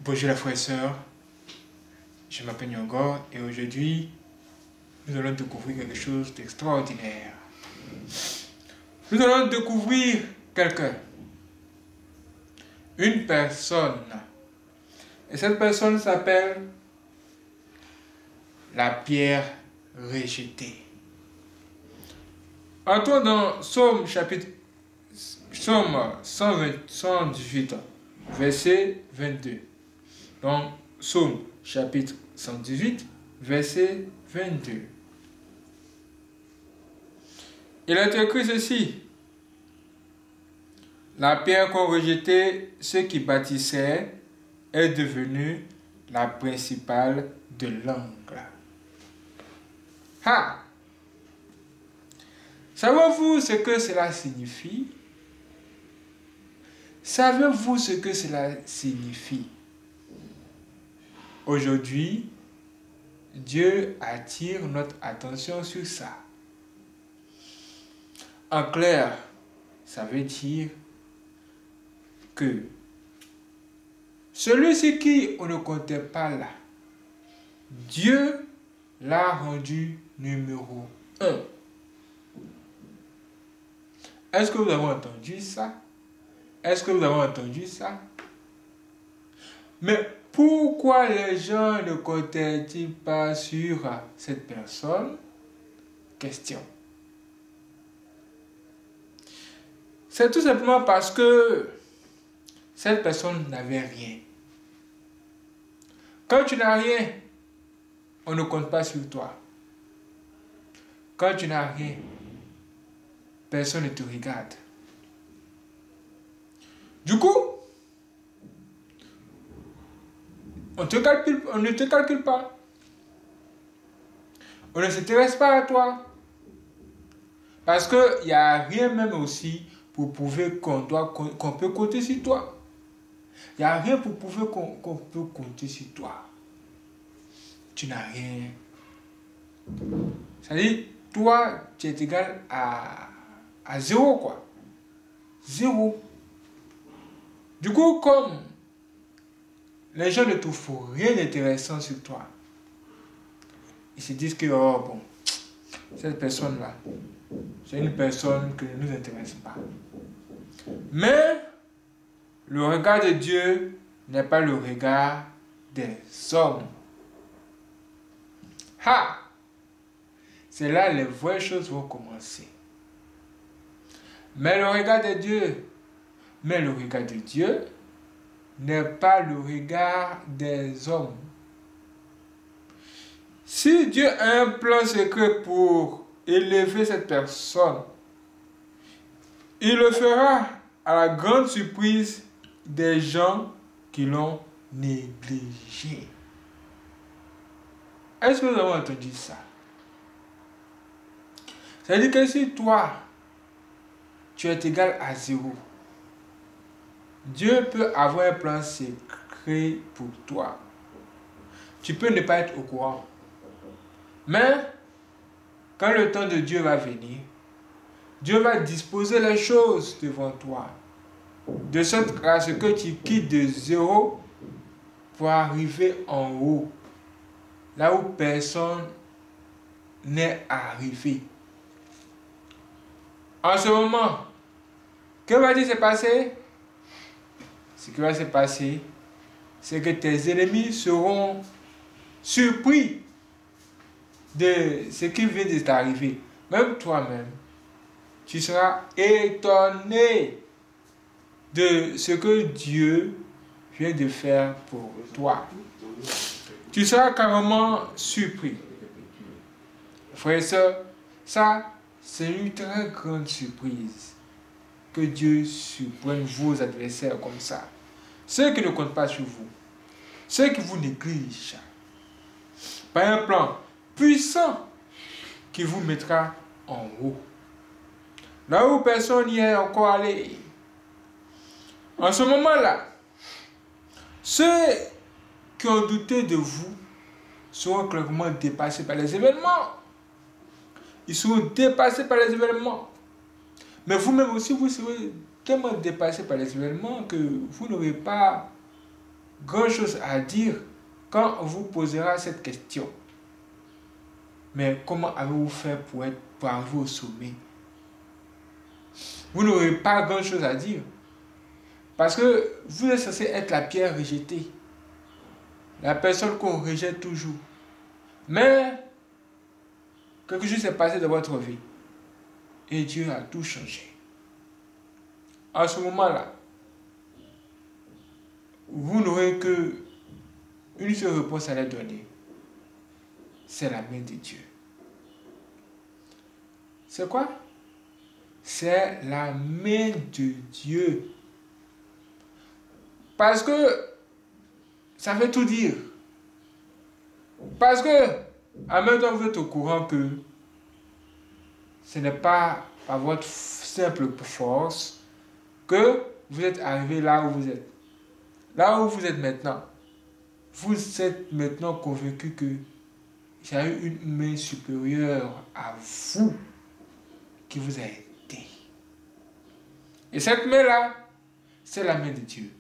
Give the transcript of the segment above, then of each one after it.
Bonjour les frères et sœurs, je m'appelle Nyongor et aujourd'hui nous allons découvrir quelque chose d'extraordinaire. Nous allons découvrir quelqu'un, une personne, et cette personne s'appelle la pierre rejetée. Entrons dans Psaume 118, verset 22. Donc, Psaume chapitre 118, verset 22. Il est écrit ceci: la pierre qu'ont rejetée ceux qui bâtissaient est devenue la principale de l'angle. Ah! Savez-vous ce que cela signifie? Savez-vous ce que cela signifie? Aujourd'hui, Dieu attire notre attention sur ça. En clair, ça veut dire que celui-ci qui on ne comptait pas là, Dieu l'a rendu numéro 1. Est-ce que vous avez entendu ça? Est-ce que vous avez entendu ça? Mais pourquoi les gens ne comptaient-ils pas sur cette personne? Question. C'est tout simplement parce que cette personne n'avait rien. Quand tu n'as rien, on ne compte pas sur toi. Quand tu n'as rien, personne ne te regarde. Du coup, on ne te calcule pas. On ne s'intéresse pas à toi. Parce qu'il n'y a rien même aussi pour prouver qu'on peut compter sur toi. Il n'y a rien pour prouver qu'on peut compter sur toi. Tu n'as rien. C'est-à-dire, toi, tu es égal à zéro, quoi. Zéro. Du coup, comme les gens ne trouvent rien d'intéressant sur toi, ils se disent que, oh bon, cette personne-là, c'est une personne qui ne nous intéresse pas. Mais le regard de Dieu n'est pas le regard des hommes. Ha! C'est là les vraies choses vont commencer. Mais le regard de Dieu n'est pas le regard des hommes. Si Dieu a un plan secret pour élever cette personne, il le fera à la grande surprise des gens qui l'ont négligé. Est-ce que vous avez entendu ça? C'est-à-dire que si toi, tu es égal à zéro, Dieu peut avoir un plan secret pour toi. Tu peux ne pas être au courant. Mais, quand le temps de Dieu va venir, Dieu va disposer les choses devant toi. De sorte à ce que tu quittes de zéro pour arriver en haut. Là où personne n'est arrivé. En ce moment, que va-t-il se passer? Ce qui va se passer, c'est que tes ennemis seront surpris de ce qui vient de t'arriver. Même toi-même, tu seras étonné de ce que Dieu vient de faire pour toi. Tu seras carrément surpris. Frères et sœurs, ça, c'est une très grande surprise. Que Dieu surprenne vos adversaires comme ça. Ceux qui ne comptent pas sur vous. Ceux qui vous négligent. Par un plan puissant qui vous mettra en haut. Là où personne n'y est encore allé. En ce moment-là, ceux qui ont douté de vous seront clairement dépassés par les événements. Ils seront dépassés par les événements. Mais vous-même aussi, vous serez tellement dépassé par les événements que vous n'aurez pas grand-chose à dire quand on vous posera cette question. Mais comment avez-vous fait pour arriver au sommet? Vous n'aurez pas grand-chose à dire. Parce que vous êtes censé être la pierre rejetée. La personne qu'on rejette toujours. Mais quelque chose s'est passé dans votre vie. Et Dieu a tout changé. À ce moment-là, vous n'aurez que une seule réponse à leur donner. C'est la main de Dieu. C'est quoi? C'est la main de Dieu. Parce que ça veut tout dire. Parce que, en même temps, vous êtes au courant que ce n'est pas par votre simple force que vous êtes arrivé là où vous êtes. Là où vous êtes maintenant. Vous êtes maintenant convaincu que il y a eu une main supérieure à vous qui vous a aidé. Et cette main-là, c'est la main de Dieu.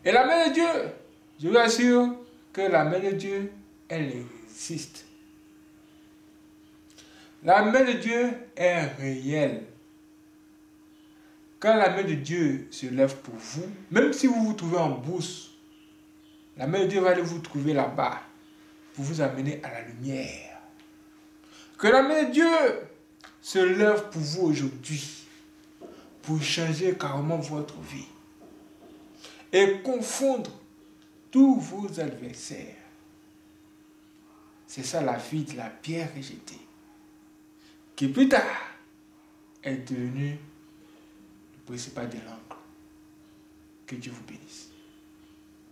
Et la main de Dieu, je vous assure que la main de Dieu, elle existe. La main de Dieu est réelle. Quand la main de Dieu se lève pour vous, même si vous vous trouvez en bourse, la main de Dieu va aller vous trouver là-bas pour vous amener à la lumière. Que la main de Dieu se lève pour vous aujourd'hui, pour changer carrément votre vie et confondre tous vos adversaires. C'est ça la vie de la pierre rejetée, qui plus tard est devenue le principal de l'angle. Que Dieu vous bénisse.